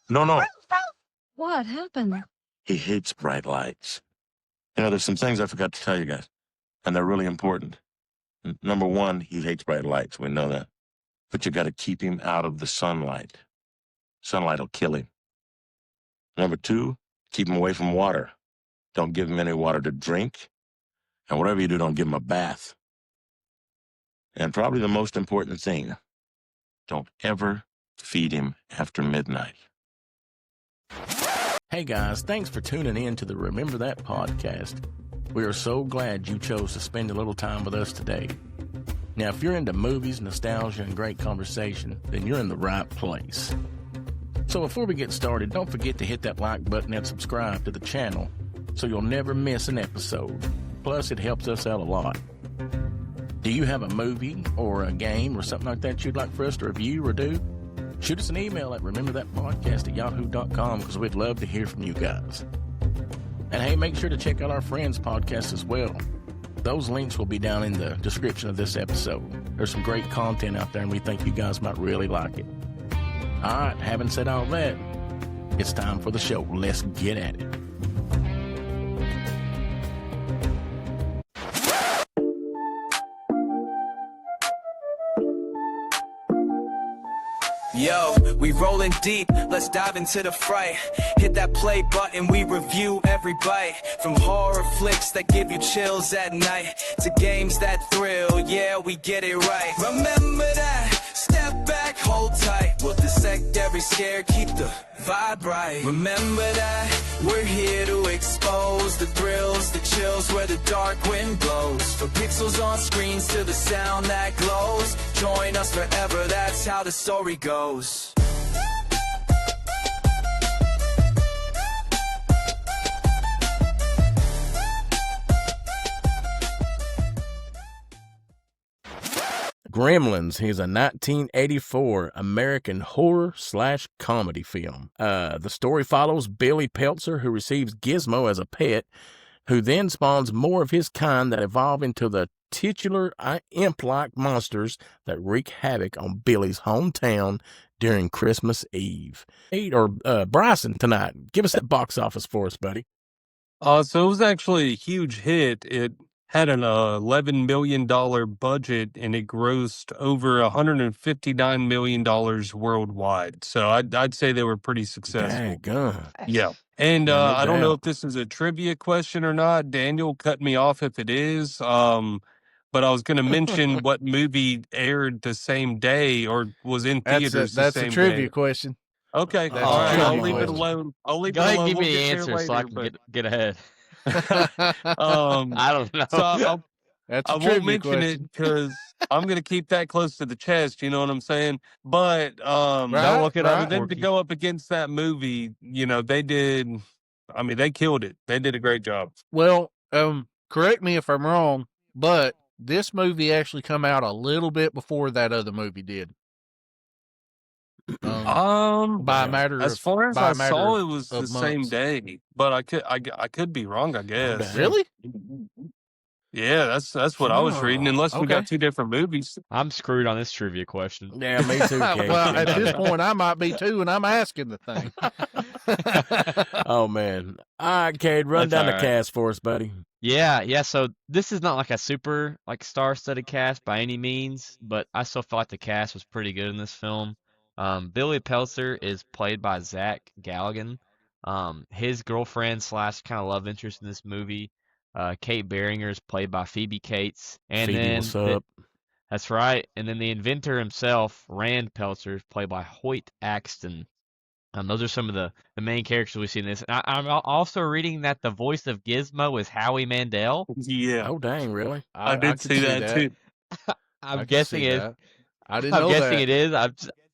No. What happened? He hates bright lights. There's some things I forgot to tell you guys, and they're really important. Number one, he hates bright lights. We know that. But you got to keep him out of the sunlight. Sunlight will kill him. Number two, keep him away from water. Don't give him any water to drink. And whatever you do, don't give him a bath. And probably the most important thing, don't ever feed him after midnight. Hey guys, thanks for tuning in to the Remember That podcast. We are so glad you chose to spend a little time with us today. Now, if you're into movies, nostalgia, and great conversation, then you're in the right place. So before we get started, don't forget to hit that like button and subscribe to the channel so you'll never miss an episode. Plus, it helps us out a lot. Do you have a movie or a game or something like that you'd like for us to review or do? Shoot us an email at rememberthatpodcast@yahoo.com because we'd love to hear from you guys. And hey, make sure to check out our friends' podcast as well. Those links will be down in the description of this episode. There's some great content out there and we think you guys might really like it. All right, having said all that, it's time for the show. Let's get at it. Yo, we rolling deep, let's dive into the fright. Hit that play button, we review every bite. From horror flicks that give you chills at night to games that thrill, yeah, we get it right. Remember that, step back, hold tight. We'll dissect every scare, keep the vibe right. Remember that, we're here to expose the thrills, the chills where the dark wind blows. From pixels on screens to the sound that glows. Join us forever, that's how the story goes. Gremlins is a 1984 American horror/comedy film. The story follows Billy Peltzer, who receives Gizmo as a pet, who then spawns more of his kind that evolve into the titular imp-like monsters that wreak havoc on Billy's hometown during Christmas Eve. Bryson, tonight, give us that box office for us, buddy. So it was actually a huge hit. It had an $11 million budget and it grossed over $159 million worldwide. So I'd say they were pretty successful. Daggone. Yeah. And Yeah, no I don't know doubt. if this is a trivia question or not. Daniel, cut me off if it is. But I was going to mention what movie aired the same day or was in theaters the That's same a trivia day. question. Okay. That's All a right. trivia I'll leave it question. alone. I'll leave Go it ahead alone. and give We'll me the get there answer so I later, can but get ahead. I I don't know. So That's a I won't trivia mention question. it because I'm going to keep that close to the chest. You know what I'm saying? But Don't look it for up, them to Porky. go up against that movie, they did. I mean, they killed it. They did a great job. Well, correct me if I'm wrong, but this movie actually come out a little bit before that other movie did. By a matter as of far as by I a matter saw, of- it was of the same months. day. But I could be wrong. I guess. Really? Yeah, that's what I was reading. Unless we got two different movies. I'm screwed on this trivia question. Yeah, me too, Kate. Well, at this point, I might be too, and I'm asking the thing. Oh, man. All right, Cade, run That's down the all right. cast for us, buddy. Yeah. So this is not like a super star-studded cast by any means, but I still felt like the cast was pretty good in this film. Billy Peltzer is played by Zach Galligan. His girlfriend / kind of love interest in this movie, Kate Beringer, is played by Phoebe Cates. And Phoebe, then what's up? that's right. And then the inventor himself, Rand Peltzer, is played by Hoyt Axton. Those are some of the main characters we see in this. And I'm also reading that the voice of Gizmo is Howie Mandel. Yeah. Oh, dang, really? I did could see that too. I'm could guessing see it. that. I didn't I'm know guessing that. it is.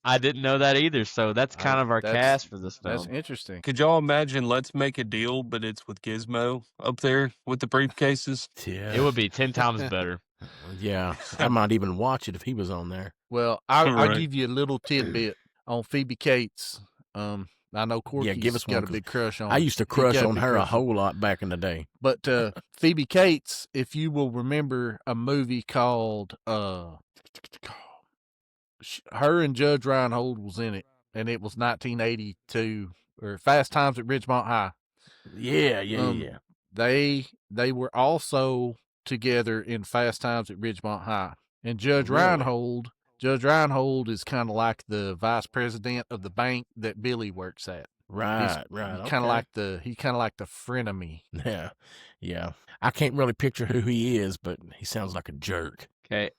I didn't know that either. So that's kind of our cast for this That's film. interesting. Could y'all imagine Let's Make a Deal, but it's with Gizmo up there with the briefcases? Yeah. It would be 10 times better. Yeah, I might even watch it if he was on there. Well, I'll Right. give you a little tidbit on Phoebe Cates. I know Corky's give us got one, a 'cause big crush on I used to he crush got a on big her a crush on- whole lot back in the day. But Phoebe Cates, if you will remember a movie called her and Judge Reinhold was in it. and it was 1982 or Fast Times at Ridgemont High. Yeah. They were also together in Fast Times at Ridgemont High. And Judge Really? Reinhold is kind of like the vice president of the bank that Billy works at. Right. Kind of like the frenemy. Yeah. I can't really picture who he is, but he sounds like a jerk. Okay.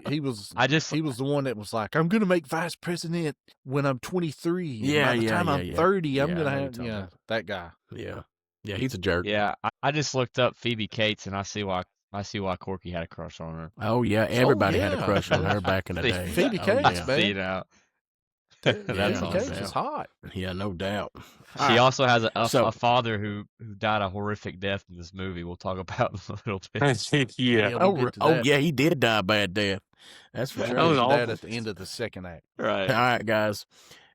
He was the one that was like, I'm gonna make vice president when I'm 23. And by the time I'm 30, I'm gonna have that guy. Yeah, he's a jerk. Yeah, I just looked up Phoebe Cates, and I see why Corky had a crush on her. Oh yeah, everybody had a crush on her back in the day. Phoebe Cates, yeah. man. See now. That's Phoebe Cates is hot. Yeah, no doubt. She also has a father who died a horrific death in this movie. We'll talk about in a little bit. Yeah. Oh yeah, he did die a bad death. That's for sure. That was awful. At the end of the second act. Right. All right, guys.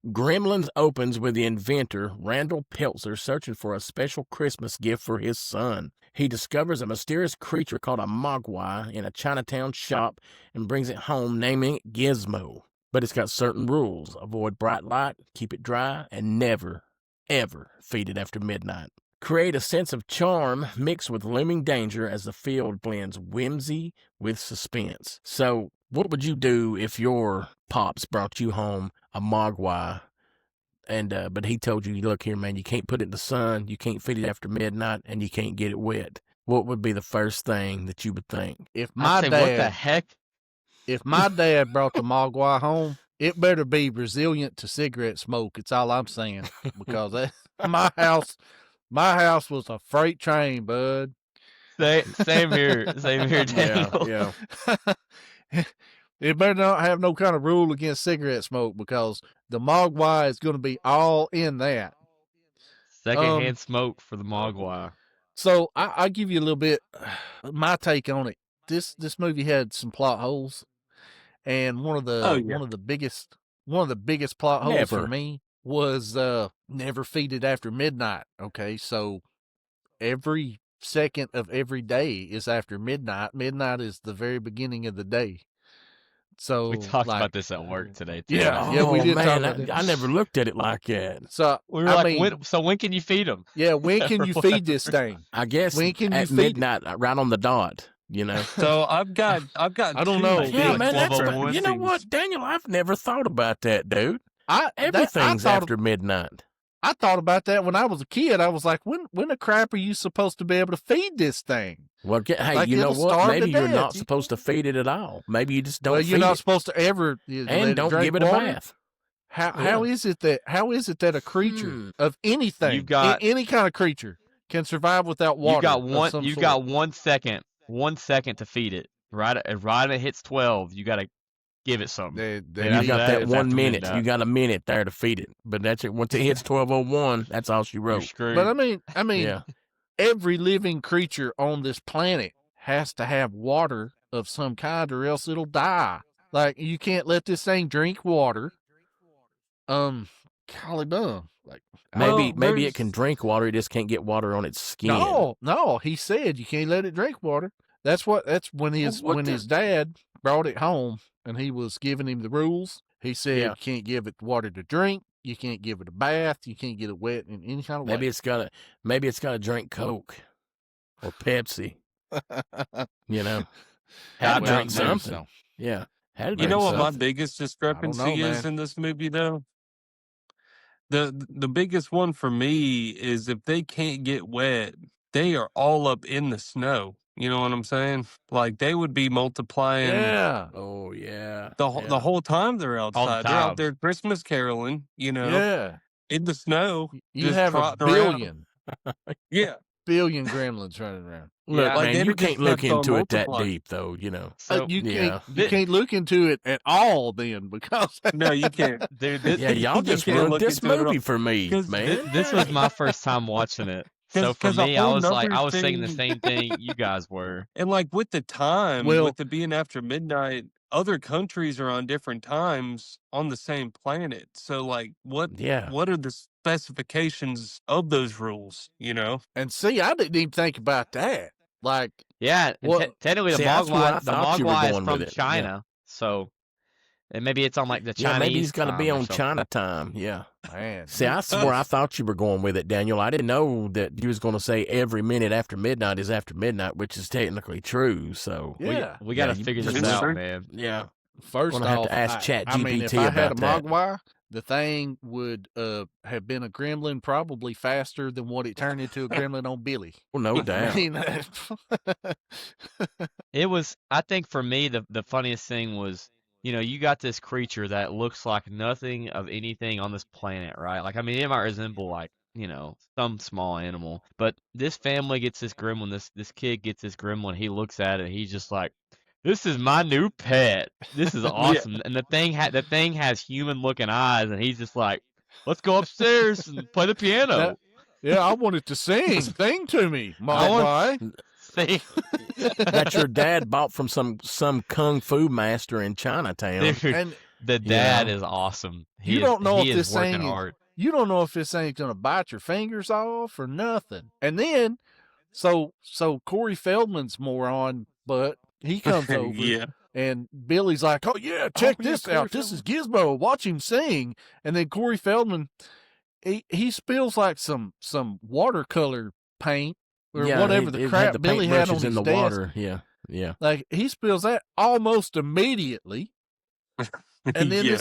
Gremlins opens with the inventor, Randall Peltzer, searching for a special Christmas gift for his son. He discovers a mysterious creature called a mogwai in a Chinatown shop and brings it home, naming it Gizmo. But it's got certain rules. Avoid bright light, keep it dry, and never, ever feed it after midnight. Create a sense of charm mixed with looming danger as the field blends whimsy with suspense. So, what would you do if your pops brought you home a mogwai, and but he told you, look here, man, you can't put it in the sun, you can't feed it after midnight, and you can't get it wet? What would be the first thing that you would think? If what the heck? If my dad brought the mogwai home, it better be resilient to cigarette smoke. It's all I'm saying, because my house was a freight train, bud. Same here, Daniel. Yeah. It better not have no kind of rule against cigarette smoke, because the mogwai is going to be all in that. Secondhand smoke for the mogwai. So I'll give you a little bit my take on it. This movie had some plot holes, and one of the biggest plot holes for me was never feed it after midnight. Okay, so every second of every day is after midnight. Midnight is the very beginning of the day. So we talked about this at work today too. Yeah, we did talk about it. I never looked at it like that. So we were when can you feed them? Yeah, when can you feed this thing? I guess when can at you midnight, right on the dot. You know. So I've got. I don't know. Yeah, man. You know what, Daniel? I've never thought about that, dude. Everything's after midnight. I thought about that when I was a kid. I was like, when the crap are you supposed to be able to feed this thing? Well, hey, you know what? Maybe you're not supposed to feed it at all. Maybe you just don't. Well, you're not it. supposed to ever. And don't give it water. a bath. How is it that a creature of anything, any kind of creature, can survive without water? You got 1 second. 1 second to feed it. Right when it hits 12, you got to give it something. You got that 1 minute. You got a minute there to feed it. But that's it. Once it hits 12:01, that's all she wrote. But I mean, every living creature on this planet has to have water of some kind, or else it'll die. Like, you can't let this thing drink water. Golly bum. Like, maybe it can drink water. It just can't get water on its skin. No. He said you can't let it drink water. That's when his dad brought it home and he was giving him the rules. He said you can't give it water to drink. You can't give it a bath. You can't get it wet in any kind of way. Maybe it's got to drink Coke or Pepsi. You know, had to drink something. So. Yeah. You know what my biggest discrepancy is in this movie, though? The biggest one for me is if they can't get wet, they are all up in the snow. You know what I'm saying? Like, they would be multiplying. Yeah. Oh, yeah. The whole time they're outside. They're out there Christmas caroling, you know. Yeah. In the snow. You have a billion. Yeah. Billion gremlins running around. Look, man, you can't look into it that deep, though, you know. So, you can't look into it at all then, because... No, you can't. Dude, y'all just ruined this movie for me, man. This was my first time watching it. So for me, I was saying the same thing you guys were. And like with the time, with it being after midnight, other countries are on different times on the same planet. So like what are the specifications of those rules, you know? And see, I didn't even think about that. Like, technically the Mogwai is from China. So And maybe it's on like the Chinese. Yeah, maybe he's going to be time or on something. China time. Yeah. Man, See, I swore I thought you were going with it, Daniel. I didn't know that you was going to say every minute after midnight is after midnight, which is technically true. So yeah, We got to figure this out, man. yeah. First Gonna have off, to ask I mean, if ChatGPT I had a about that. Mogwai, the thing would have been a gremlin probably faster than what it turned into a gremlin on Billy. Well, no I doubt. mean, It was, I think for me, the funniest thing was, you got this creature that looks like nothing of anything on this planet, right? Like, I mean, it might resemble like, some small animal, but this family gets this gremlin, this kid gets this gremlin, he looks at it, he's just like, this is my new pet. This is awesome. And the thing has human looking eyes, and he's just like, let's go upstairs and play the piano. yeah, I want it to sing. Sing to me, Mogwai. Sing. That your dad bought from some kung fu master in Chinatown. Dude, And the dad is awesome. you don't know he if is this working thing hard. you don't know if this thing's gonna bite your fingers off or nothing. And then, so Corey Feldman's moron, but he comes over. Yeah. And Billy's like, "Oh yeah, check this out. This is Gizmo. Watch him sing." And then Corey Feldman, he spills like some watercolor paint or whatever the crap Billy had on his desk. Water. Yeah. Like he spills that almost immediately. And then Yeah.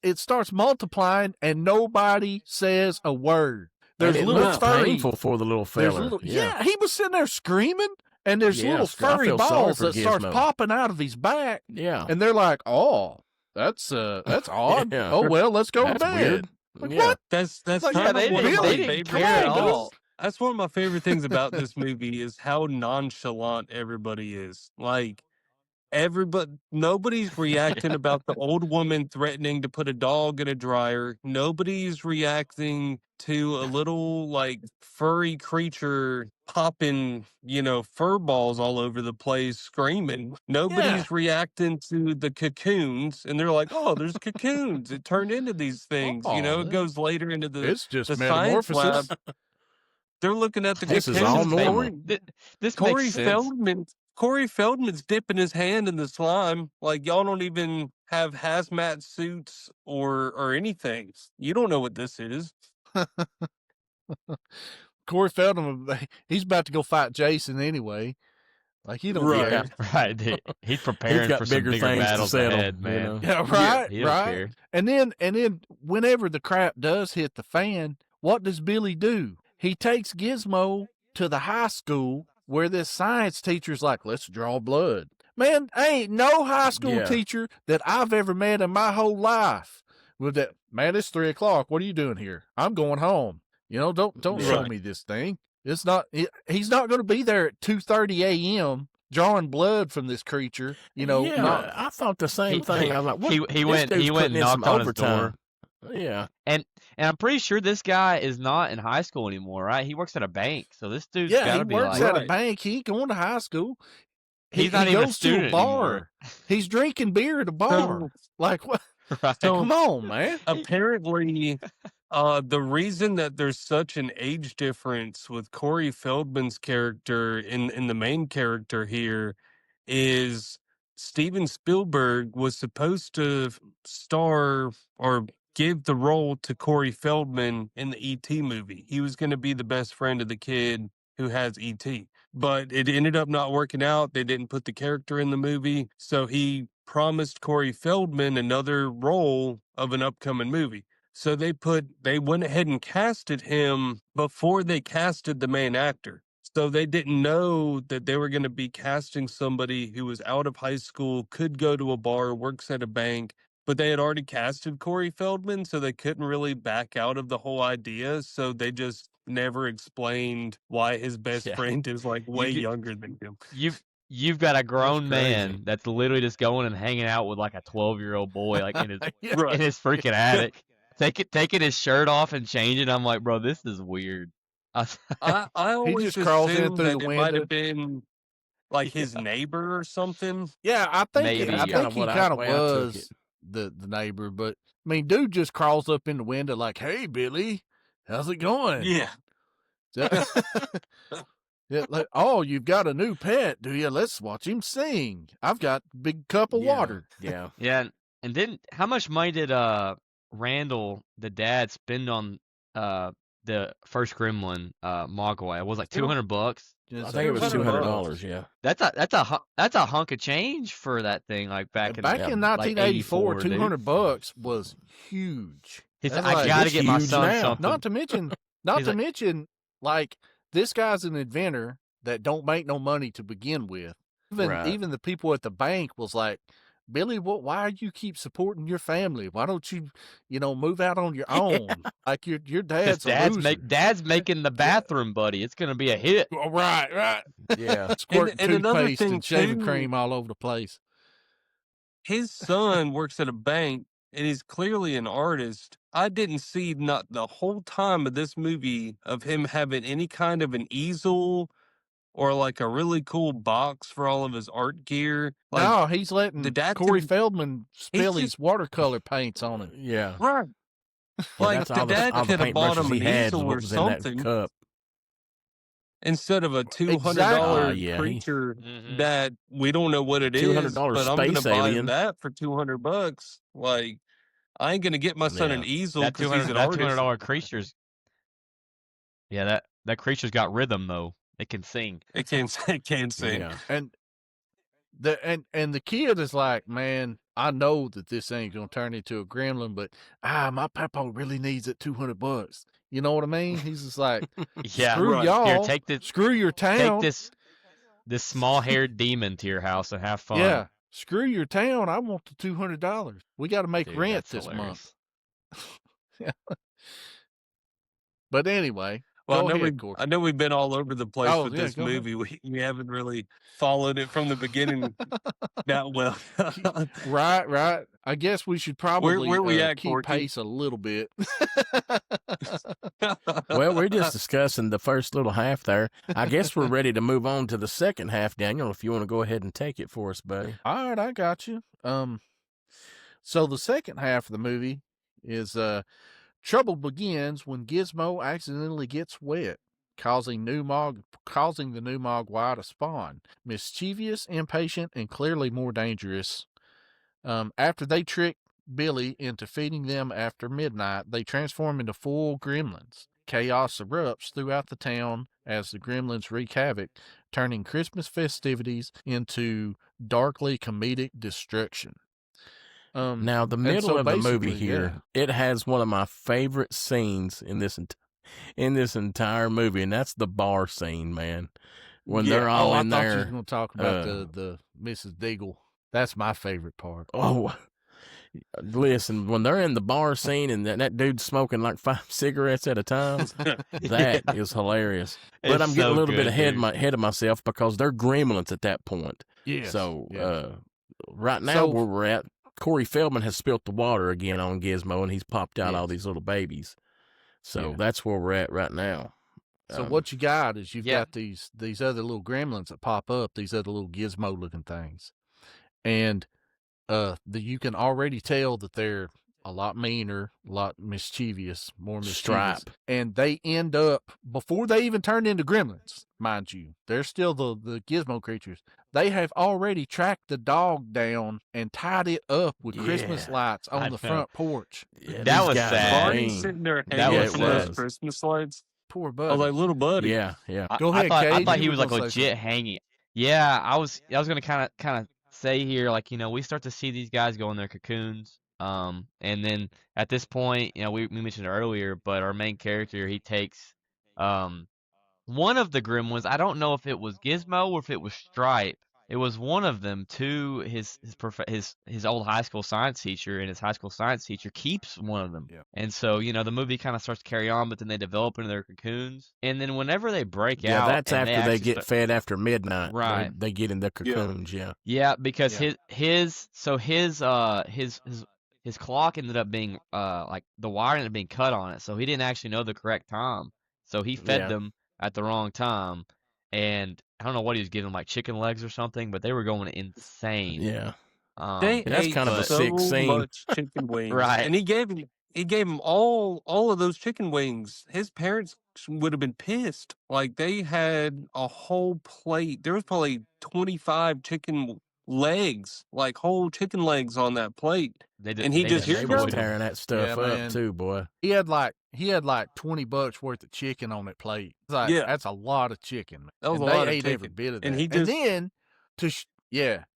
it starts multiplying, and nobody says a word. There's And it little looks furry. painful for the little There's fella. yeah, he was sitting there screaming, and there's Yeah, little I furry feel sorry balls for that starts Gizmo. popping out of his back, Yeah. and they're like, "Oh, that's odd. Yeah. Oh well, let's go to That's bed." weird. Like, Yeah. what? That's Like, kind they of one didn't- of my they didn't favorite care at things. all. That's one of my favorite things about this movie is how nonchalant everybody is. Like nobody's reacting about the old woman threatening to put a dog in a dryer. Nobody's reacting to a little like furry creature popping, fur balls all over the place, screaming. Nobody's reacting to the cocoons, and they're like, "Oh, there's cocoons. It turned into these things." Oh, It goes later into the It's just the science metamorphosis. lab. They're looking at the This is cocoons. all normal. This Corey makes sense. Corey Feldman's dipping his hand in the slime. Like y'all don't even have hazmat suits or anything. You don't know what this is. Corey Feldman, he's about to go fight Jason anyway. Like he don't Right. care. Right. He's preparing got for some bigger bigger things to battles settle, ahead, you man. know? Yeah, right, He don't right. care. And then whenever the crap does hit the fan, what does Billy do? He takes Gizmo to the high school where this science teacher's like, "Let's draw blood." Man, ain't no high school teacher that I've ever met in my whole life with that. Man, it's 3:00. What are you doing here? I'm going home. Don't show me this thing. It's not. He's not going to be there at 2:30 a.m. drawing blood from this creature. I thought the same thing. I was like, what? He went and knocked on his door. Yeah. And I'm pretty sure this guy is not in high school anymore, right? He works at a bank, so this dude's got he to be works like, at a bank. He ain't going to high school. He's not even a goes student to a bar. anymore. He's drinking beer at a bar. Like what? Right. Come on, man. Apparently, the reason that there's such an age difference with Corey Feldman's character in the main character here is Steven Spielberg was supposed to star or give the role to Corey Feldman in the E.T. movie. He was going to be the best friend of the kid who has E.T. But it ended up not working out. They didn't put the character in the movie. So he promised Corey Feldman another role of an upcoming movie. So they went ahead and casted him before they casted the main actor. So they didn't know that they were going to be casting somebody who was out of high school, could go to a bar, works at a bank, but they had already casted Corey Feldman, so they couldn't really back out of the whole idea. So they just never explained why his best friend is like way younger than him. You've got a grown man that's literally just going and hanging out with like a 12-year-old boy, like in his in his freaking attic, taking his shirt off and changing. I'm like, bro, this is weird. I always just crawls in assumed through that the it might window. have been like his neighbor or something. Yeah, I think Maybe. he Kinda kind what of way I took was it. the neighbor, but I mean, dude just crawls up in the window like, "Hey, Billy, how's it going?" Yeah. Yeah, like, "Oh, you've got a new pet, do you? Let's watch him sing. I've got a big cup of water." Yeah. Yeah, And then how much money did Randall, the dad, spend on the first Gremlin Mogwai? It was like $200. I think it was $200. Yeah, that's a hunk of change for that thing. Like back in 1984, like $200 was huge. He's like, I gotta get my son now. something. Not to mention, like, this guy's an inventor that don't make no money to begin with. Even the people at the bank was like, Billy, why do you keep supporting your family? Why don't you, move out on your own? Like your dad's a loser. Dad's making the bathroom, buddy. It's gonna be a hit. Right. Yeah. Squirting And another toothpaste thing and shaving too, cream all over the place. his son works at a bank and he's clearly an artist. I didn't see not the whole time of this movie of him having any kind of an easel or like a really cool box for all of his art gear. Like, no, he's letting Corey Feldman spill his watercolor paints on it. Yeah. Right. Like the dad could have bought him an easel or something instead of a $200 creature that we don't know what it is. $200 but I'm going to buy alien. that for $200. Like, I ain't going to get my son an easel because he's an artist. $200 creatures. Yeah, that creature's got rhythm though. It can sing. It can sing. Yeah. And the kid is like, man, I know that this ain't gonna turn into a gremlin, but my papa really needs it $200. You know what I mean? He's just like, screw y'all. Here, take this. Screw your town. Take this small-haired demon to your house and have fun. Yeah. Screw your town. I want the $200. We got to make rent this month. Yeah. But anyway. Well, I know we've been all over the place with this movie. We haven't really followed it from the begining that well. Right. I guess we should probably where we at, keep pace a little bit. Well, we're just discussing the first little half there. I guess we're ready to move on to the second half, Daniel, if you want to go ahead and take it for us, buddy. All right, I got you. So the second half of the movie is trouble begins when Gizmo accidentally gets wet, causing the new Mogwai to spawn. Mischievous, impatient, and clearly more dangerous. After they trick Billy into feeding them after midnight, they transform into full gremlins. Chaos erupts throughout the town as the gremlins wreak havoc, turning Christmas festivities into darkly comedic destruction. Now, the middle of the movie here, it has one of my favorite scenes in this entire movie, and that's the bar scene, man. When they're all in there. I thought you were going to talk about the Mrs. Deagle. That's my favorite part. Oh, listen, when they're in the bar scene and that dude's smoking like 5 cigarettes at a time, that is hilarious. But I'm getting a little bit ahead of myself because they're gremlins at that point. Yeah. So right now where we're at, Corey Feldman has spilt the water again on Gizmo, and he's popped out all these little babies. So that's where we're at right now. So what you got is you've got these other little gremlins that pop up, these other little Gizmo-looking things. And you can already tell that they're a lot meaner, a lot mischievous, more mischievous. Stripe. And they end up, before they even turn into gremlins, mind you, they're still the Gizmo creatures. They have already tracked the dog down and tied it up with Christmas lights on the front porch. Yeah, that was sad. Barney's sitting there hanging from those Christmas lights. Poor buddy. I was like, little buddy. Yeah. Go ahead, Cade. I thought he was like legit hanging. Yeah, I was gonna kind of say here, like, we start to see these guys go in their cocoons. And then at this point, we mentioned it earlier, but our main character, he takes one of the gremlins. I don't know if it was Gizmo or if it was Stripe. It was one of them to his old high school science teacher, and his high school science teacher keeps one of them. Yeah. And so, the movie kind of starts to carry on, but then they develop into their cocoons. And then whenever they break out, that's after they get fed after midnight. Right. They get in their cocoons. Yeah, because his clock ended up being like the wire ended up being cut on it, so he didn't actually know the correct time. So he fed them at the wrong time, and I don't know what he was giving them, like chicken legs or something, but they were going insane. Yeah. That's kind of a sick scene. Much chicken wings. Right. And he gave him all of those chicken wings. His parents would have been pissed. Like, they had a whole plate. There was probably 25 chicken legs, like whole chicken legs on that plate. And he They just, They here you was go. tearing that stuff up man. too, boy. He had like $20 worth of chicken on that plate. It's like, Yeah. that's a lot of chicken, man. That was And a lot they of ate every chicken. bit of that. And he And just, then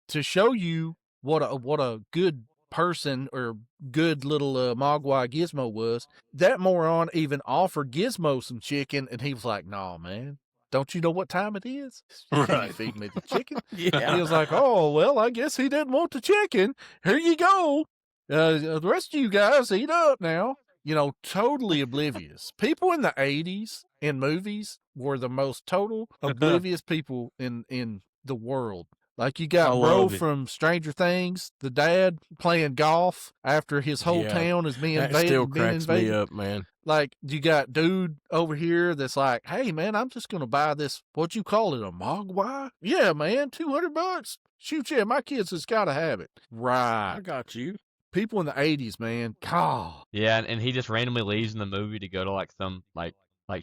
to show you what a good person or good little Mogwai Gizmo was, that moron even offered Gizmo some chicken, and he was like, "No, man, don't you know what time it is? You can't Right. feed me the chicken." Yeah. He was like, "Oh, well, I guess he didn't want the chicken. Here you go. The rest of you guys eat up now." You know, totally oblivious. People in the 80s in movies were the most total oblivious people in the world. Like, you I got Bro love it. from Stranger Things, the dad playing golf after his whole Yeah. town is being That invaded. still being cracks me invaded. up, man. Like, you got dude over here that's like, "Hey, man, I'm just going to buy this, what you call it, a Mogwai? Yeah, man, $200. Shoot, yeah, my kids has got to have it." Right. I got you. People in the 80s, man. God. Yeah, and he just randomly leaves in the movie to go to like some like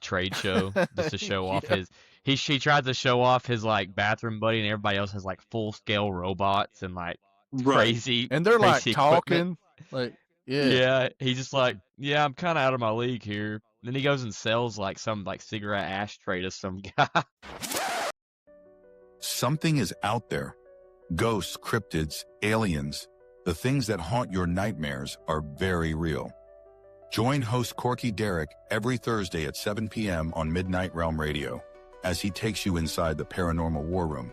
trade show just to show off Yeah. his. He tried to show off his like bathroom buddy, and everybody else has like full scale robots and like Right. crazy. And they're like crazy equipment. talking. Like, yeah. Yeah, he's just like, yeah, I'm kind of out of my league here. Then he goes and sells like some like cigarette ashtray to some guy. Something is out there. Ghosts, cryptids, aliens, the things that haunt your nightmares are very real. Join host Corky Derrick every Thursday at 7 p.m. on Midnight Realm Radio as he takes you inside the paranormal war room,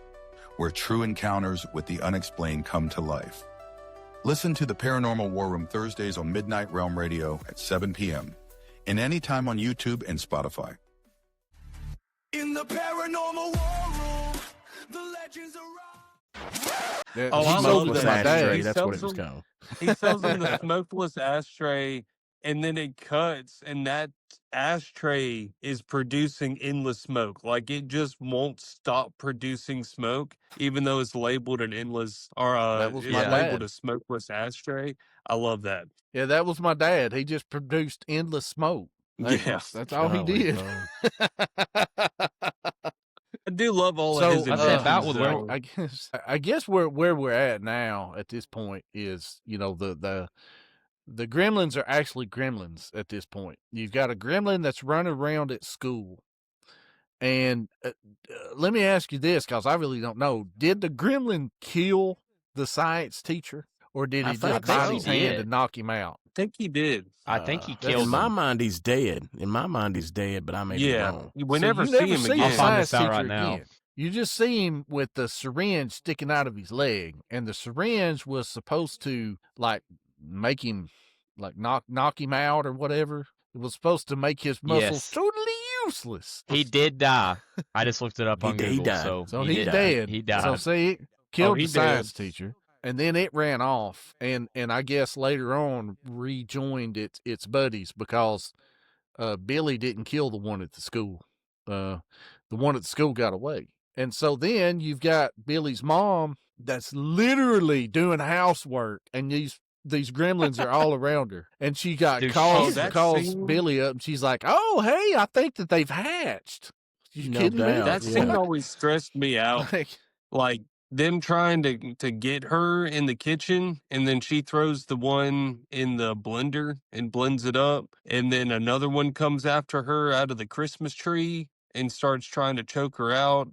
where true encounters with the unexplained come to life. Listen to the Paranormal War Room Thursdays on Midnight Realm Radio at 7 p.m. and anytime on YouTube and Spotify. In the paranormal war room, the legends arrive. Yeah, Oh, he I sold love it to that. my Ashtray, He dad. that's what it sells was them. called. He sells them the smokeless ashtray, and then it cuts, and that ashtray is producing endless smoke. Like, it just won't stop producing smoke, even though it's labeled an endless, or That was it's my labeled dad. a smokeless ashtray. I love that. Yeah, that was my dad. He just produced endless smoke. Yeah. That's all he Golly, did. bro. I do love all So, of his What's that about inventions, with though. I guess where we're at now at this point is, you know, the gremlins are actually gremlins at this point. You've got a gremlin that's running around at school. And let me ask you this, because I really don't know. Did the gremlin kill the science teacher, or did I he just think bite so. his He hand did. and knock him out? I think he did. I think he That's- killed In my him. mind, he's dead. In my mind, he's dead, but I may be Yeah. wrong. We So never you see never him see again. a I'll find science this out teacher right now. again. You just see him with the syringe sticking out of his leg, and the syringe was supposed to like make him like knock him out or whatever. It was supposed to make his muscles Yes. totally useless. He did die. I just looked it up He on did- he Google. died. So he he's did. dead. He died. So see, killed he the science did. teacher, and then it ran off, and I guess later on rejoined its buddies because Billy didn't kill the one at the school. The one at the school got away, and so then you've got Billy's mom that's literally doing housework, and these gremlins are all around her, and she got Dude, calls that calls scene- Billy up, and she's like, "Oh, hey, I think that they've hatched." You No kidding me? doubt. That Yeah. scene always stressed me out. Like, Like, them trying to get her in the kitchen, and then she throws the one in the blender and blends it up, and then another one comes after her out of the Christmas tree and starts trying to choke her out.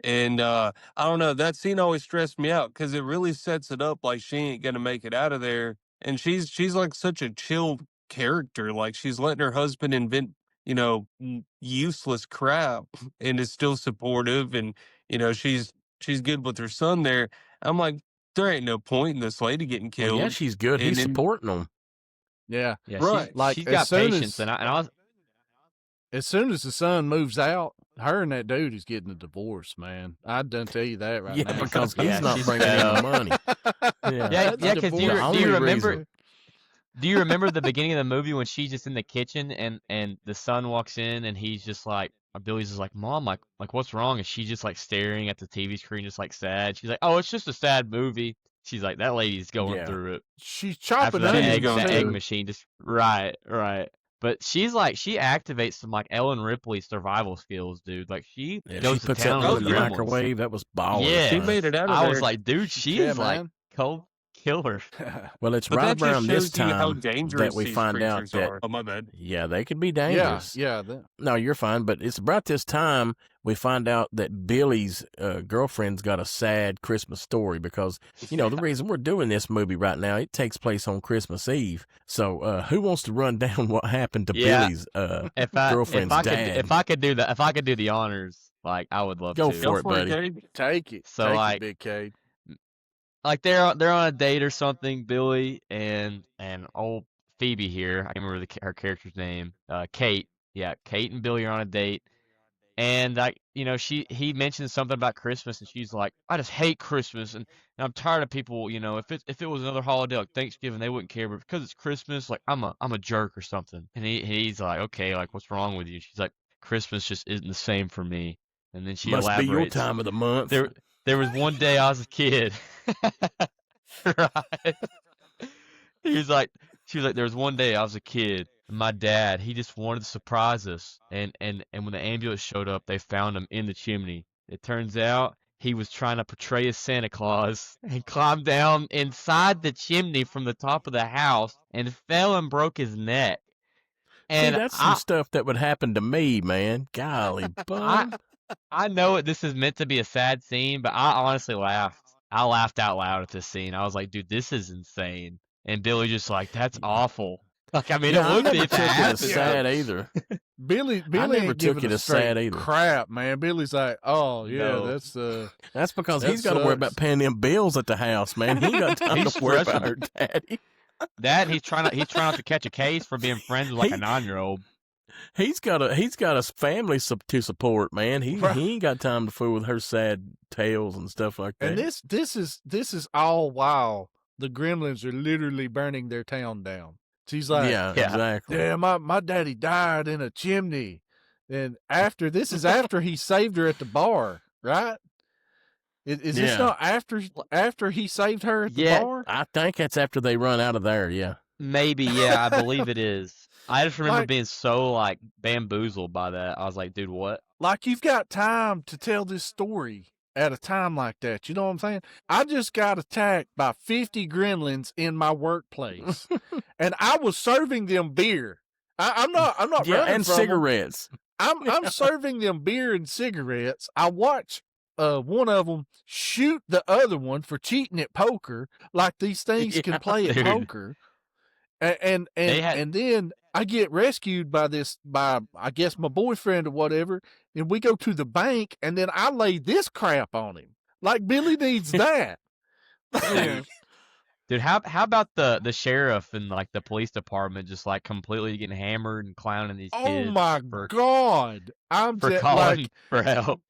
And I don't know, that scene always stressed me out because it really sets it up like she ain't gonna make it out of there. And she's like such a chill character. Like, she's letting her husband invent, useless crap, and is still supportive, and she's good with her son there. I'm like, there ain't no point in this lady getting Well, killed. yeah, she's good. And He's then- supporting them. yeah. Yeah, Right. Like, she's as got soon patience, as- and I was As soon as the son moves out, her and that dude is getting a divorce, man. I done tell you that right Yeah, now. because Yeah, he's not she's bringing fed in the up. money. Yeah. Yeah, That's yeah. a Because do divorce. you The only remember? reason. Do you remember the beginning of the movie when she's just in the kitchen and the son walks in and he's just like, Billy's just like, "Mom, like what's wrong?" And she's just like staring at the TV screen, just like sad. She's like, "Oh, it's just a sad movie." She's like, "That lady's going Yeah. through it." She's After chopping that She's onions going egg too. through. machine, just right. But she activates some like Ellen Ripley survival skills, dude. Like she goes she to puts that town one on in those the gremlins. microwave. That was baller. Yeah, She made it out of I there. was like, dude, she Yeah, is like man. cold killer. Well, it's But right that just around this shows you how time dangerous that we these find out creatures that are. Oh, my bad. yeah, they could be dangerous. Yeah. No, you're fine. But it's about this time we find out that Billy's girlfriend's got a sad Christmas story because, the reason we're doing this movie right now, it takes place on Christmas Eve. So who wants to run down what happened to Billy's girlfriend's dad? If I could do the honors, like I would love Go to. for it, buddy. Gabe. Take it. So, Take like, it, Big K. Like they're on a date or something, Billy and old Phoebe here. I can't remember her character's name. Kate. Yeah, Kate and Billy are on a date, and he mentions something about Christmas, and she's like, I just hate Christmas, and I'm tired of people. If it was another holiday like Thanksgiving, they wouldn't care, but because it's Christmas, like I'm a jerk or something. And he's like, okay, like what's wrong with you? She's like, Christmas just isn't the same for me. And then she Must elaborates. be your time of the month. There was one day I was a kid. Right? She was like, there was one day I was a kid, and my dad, he just wanted to surprise us. And when the ambulance showed up, they found him in the chimney. It turns out he was trying to portray as Santa Claus and climbed down inside the chimney from the top of the house and fell and broke his neck. And see, that's some stuff that would happen to me, man. Golly, bud. I know this is meant to be a sad scene, but I honestly laughed. I laughed out loud at this scene. I was like, dude, this is insane. And Billy just like, that's awful. Like, I mean, it would be if it took it happened. as sad either. Billy never ain't took giving it a as sad straight either. crap, man. Billy's like, oh yeah, No. That's because That he's got to worry about sucks. paying them bills at the house, man. He ain't got time He's to worry about stressing. her daddy. That he's trying not to catch a case for being friends with like a 9-year-old. He's got a family to support, man. He ain't got time to fool with her sad tales and stuff like that. And this is all while the Gremlins are literally burning their town down. She's like, yeah, exactly. yeah, my daddy died in a chimney. And this is after he saved her at the bar, right? Is this not after he saved her at the bar? I think that's after they run out of there. Yeah, Maybe, yeah, I believe it is. I just remember being so like bamboozled by that. I was like, dude, what? Like, you've got time to tell this story at a time like that. You know what I'm saying? I just got attacked by 50 gremlins in my workplace, and I was serving them beer. I'm not running and from cigarettes. I'm serving them beer and cigarettes. I watch one of them shoot the other one for cheating at poker. Like, these things can play at dude. poker. And then I get rescued by I guess my boyfriend or whatever, and we go to the bank, and then I lay this crap on him. Like, Billy needs that. Dude, how about the sheriff and like the police department just like completely getting hammered and clowning these kids? Oh my God! For calling for help.